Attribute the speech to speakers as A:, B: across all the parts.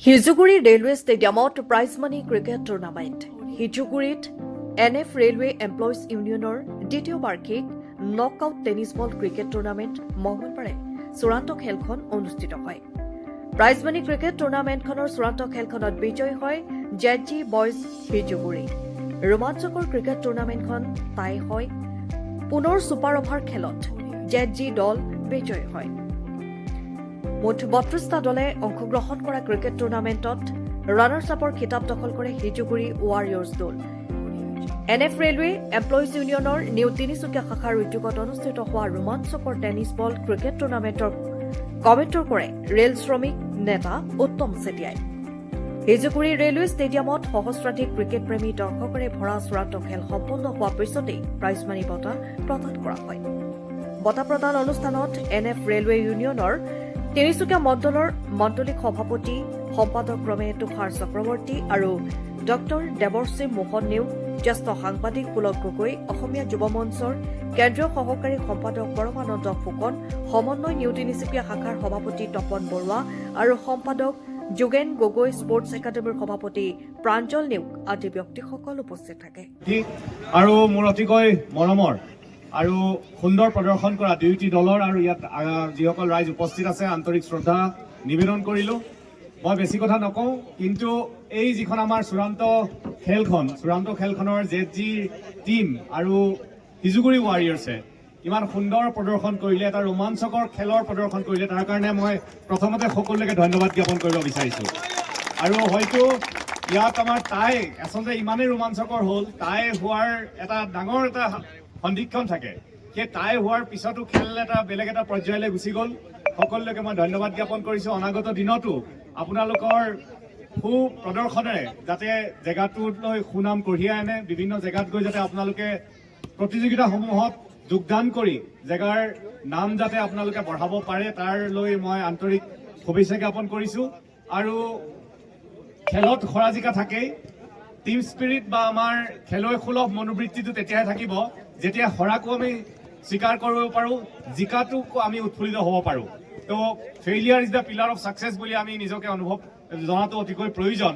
A: Hijuguri railway ষ্টেডিয়ামত prize money cricket tournament. হিজুগুৰিত NF railway employees ইউনিয়নৰ দ্বিতীয় বাৰ্ষিক knockout tennis ball cricket tournament মঙলবাৰে চূড়ান্ত খেলখন অনুষ্ঠিত হয়। প্ৰাইজ মানি ক্ৰিকেট টুৰ্ণামেণ্টখনৰ চূড়ান্ত খেলখনত বিজয়ী হয় ZG বয়জ হিজুগুৰি। ৰোমাঞ্চকৰ ক্ৰিকেট টুৰ্ণামেণ্টখন টাই হয়। পুনৰ ছুপাৰ অভাৰ খেলত ZG দল বিজয়ী হয়। মুঠ ৩২টা দলে অংশগ্ৰহণ কৰা ক্ৰিকেট টুৰ্ণামেণ্টত ৰানাৰ্ছ আপৰ খিতাপ দখল কৰে হিজুগুৰি ৱাৰিয়ৰ্ছ দল। NF ৰেলৱে এমপ্লয়িজ ইউনিয়নৰ নিউ তিনিচুকীয়া শাখাৰ উদ্যোগত অনুষ্ঠিত হোৱা ৰোমাঞ্চকৰ টেনিছ বল ক্ৰিকেট টুৰ্ণামেণ্টৰ কমেণ্টৰ কৰে ৰেল শ্ৰমিক নেতা উত্তম চেতিয়াই। হিজুগুৰি ৰেলৱে ষ্টেডিয়ামত সহস্ৰাধিক ক্ৰিকেট প্ৰেমী দৰ্শকৰে ভৰা চূড়ান্ত খেল সম্পন্ন হোৱাৰ পিছতেই প্ৰাইজ মানি বঁটা প্ৰদান কৰা হয়। বঁটা প্ৰদান অনুষ্ঠানত NF ৰেলৱে ইউনিয়নৰ তিনিচুকীয়া মণ্ডলৰ মণ্ডলিক সভাপতি সম্পাদকক্ৰমে তুষাৰ চক্ৰৱৰ্তী আৰু ডক্টৰ দেৱশ্ৰী মোহন নেওগ, জ্যেষ্ঠ সাংবাদিক পুলক গগৈ, অসমীয়া যুৱ মঞ্চৰ কেন্দ্ৰীয় সহকাৰী সম্পাদক পৰমানন্দ ফুকন, সমন্বয় নিউ তিনিচুকীয়া শাখাৰ সভাপতি তপন বৰুৱা আৰু সম্পাদক যোগেন গগৈ, স্পৰ্টছ একাডেমীৰ সভাপতি প্ৰাঞ্জল নেওগ আদি ব্যক্তিসকল উপস্থিত থাকে।
B: আৰু মোৰ অতিকৈ মৰমৰ আৰু সুন্দৰ প্ৰদৰ্শন কৰা দুয়োটি দলৰ আৰু ইয়াত যিসকল ৰাইজ উপস্থিত আছে আন্তৰিক শ্ৰদ্ধা নিবেদন কৰিলোঁ। মই বেছি কথা নকওঁ, কিন্তু এই যিখন আমাৰ চূড়ান্ত খেলখনৰ ZG টিম আৰু হিজুগুৰি ৱাৰিয়ৰ্ছে ইমান সুন্দৰ প্ৰদৰ্শন কৰিলে, এটা ৰোমাঞ্চকৰ খেলৰ প্ৰদৰ্শন কৰিলে, তাৰ কাৰণে মই প্ৰথমতে সকলোকে ধন্যবাদ জ্ঞাপন কৰিব বিচাৰিছোঁ। আৰু হয়তো ইয়াত আমাৰ টাই আচলতে ইমানেই ৰোমাঞ্চকৰ হ'ল, টাই হোৱাৰ এটা ডাঙৰ এটা সন্দিক্ষণ থাকে। সেই টাই হোৱাৰ পিছতো খেল এটা বেলেগ এটা পৰ্যায়লৈ গুচি গ'ল। সকলোকে মই ধন্যবাদ জ্ঞাপন কৰিছোঁ। অনাগত দিনতো আপোনালোকৰ সু প্ৰদৰ্শনেৰে যাতে জেগাটোলৈ সুনাম কঢ়িয়াই আনে, বিভিন্ন জেগাত গৈ যাতে আপোনালোকে প্ৰতিযোগিতাসমূহত যোগদান কৰি জেগাৰ নাম যাতে আপোনালোকে বঢ়াব পাৰে, তাৰ লৈ মই আন্তৰিক শুভেচ্ছা জ্ঞাপন কৰিছোঁ। আৰু খেলত হৰা জিকা থাকেই, টিম স্পিৰিট বা আমাৰ খেলুৱৈ সুলভ মনোবৃত্তিটো তেতিয়াহে থাকিব যেতিয়া হৰাকো আমি স্বীকাৰ কৰিব পাৰোঁ, জিকাটোকো আমি উৎফুল্লিত হ'ব পাৰোঁ। তো failure is the pillar of success বুলি আমি নিজকে অনুভৱ জনাটো অতিকৈ প্ৰয়োজন।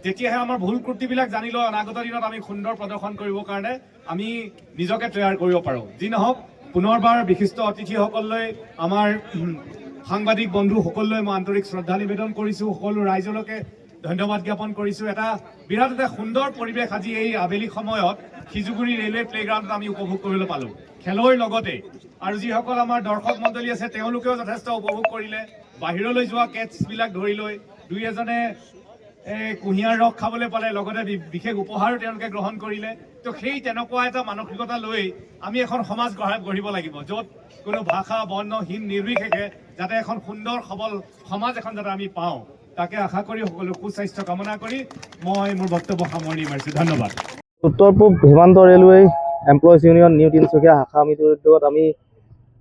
B: তেতিয়াহে আমাৰ ভুল ত্ৰুটিবিলাক জানি লৈ অনাগত দিনত আমি সুন্দৰ প্ৰদৰ্শন কৰিবৰ কাৰণে আমি নিজকে তৈয়াৰ কৰিব পাৰোঁ। যি নহওক, পুনৰবাৰ বিশিষ্ট অতিথিসকললৈ, আমাৰ সাংবাদিক বন্ধুসকললৈ মই আন্তৰিক শ্ৰদ্ধা নিবেদন কৰিছোঁ। সকলো ৰাইজলৈকে ধন্যবাদ জ্ঞাপন কৰিছোঁ। এটা সুন্দৰ পৰিৱেশ আজি এই আবেলি সময়ত হিজুগুৰি ৰেলৱে প্লেগ্ৰাউণ্ডত আমি উপভোগ কৰিবলৈ পালোঁ খেলৰ লগতে। আৰু যিসকল আমাৰ দৰ্শক মণ্ডলী আছে তেওঁলোকেও যথেষ্ট উপভোগ কৰিলে। বাহিৰলৈ যোৱা কেটছবিলাক ধৰি লৈ দুই এজনে কুঁহিয়াৰ ৰস খাবলৈ পালে, লগতে বিশেষ উপহাৰো তেওঁলোকে গ্ৰহণ কৰিলে। তো সেই তেনেকুৱা এটা মানসিকতা লৈ আমি এখন সমাজ গঢ়িব লাগিব, য'ত কোনো ভাষা বৰ্ণহীন নিৰ্বিশেষে যাতে এখন সুন্দৰ সবল সমাজ এখন যাতে আমি পাওঁ, তাকে আশা কৰি সকলো সুস্বাস্থ্য কামনা কৰি মই মোৰ বক্তব্য সামৰণি মাৰিছোঁ। ধন্যবাদ।
C: উত্তৰ পূব সীমান্ত railway employees union new Tinsukia শাখা সমিতিৰ উদ্যোগত আমি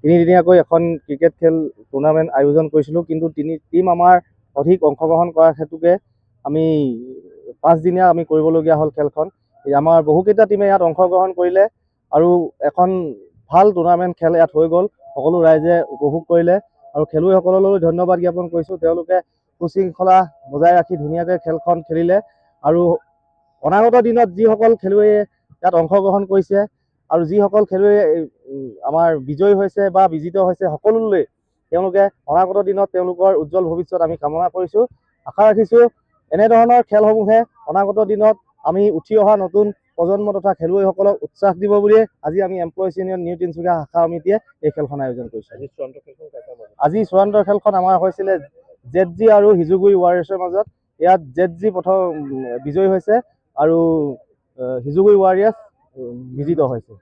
C: তিনিদিনীয়াকৈ এখন ক্ৰিকেট খেল টুৰ্ণামেণ্ট আয়োজন কৰিছিলোঁ, কিন্তু টিম আমাৰ অধিক অংশগ্ৰহণ কৰাৰ হেতুকে আমি 5 দিনীয়া আমি কৰিবলগীয়া হ'ল খেলখন। আমাৰ বহুকেইটা টিমে ইয়াত অংশগ্ৰহণ কৰিলে আৰু এখন ভাল টুৰ্ণামেণ্ট খেল ইয়াত হৈ গ'ল। সকলো ৰাইজে উপভোগ কৰিলে আৰু খেলুৱৈসকললৈ ধন্যবাদ জ্ঞাপন কৰিছোঁ। তেওঁলোকে সুশৃংখলা বজাই ৰাখি ধুনীয়াকৈ খেলখন খেলিলে আৰু অনাগত দিনত যিসকল খেলুৱৈয়ে ইয়াত অংশগ্ৰহণ কৰিছে আৰু যিসকল খেলুৱৈ আমাৰ বিজয়ী হৈছে বা বিজিত হৈছে, সকলোলৈ তেওঁলোকে অনাগত দিনত তেওঁলোকৰ উজ্জ্বল ভৱিষ্যত আমি কামনা কৰিছোঁ। আশা ৰাখিছোঁ এনেধৰণৰ খেলসমূহে অনাগত দিনত আমি উঠি অহা নতুন প্ৰজন্ম তথা খেলুৱৈসকলক উৎসাহ দিব বুলিয়ে আজি আমি এমপ্লয়িজ ইউনিয়ন নিউ তিনিচুকীয়া শাখা সমিতিয়ে এই খেলখন আয়োজন কৰিছোঁ। আজি চূড়ান্ত খেলখন আমাৰ হৈছিলে ZG আৰু হিজুগুৰি ৱাৰিয়ৰ্ছৰ মাজত। ইয়াত ZG প্ৰথম বিজয়ী হৈছে আৰু হিজুগুৰি ৱাৰিয়ৰ্ছ বিজিত হৈছে।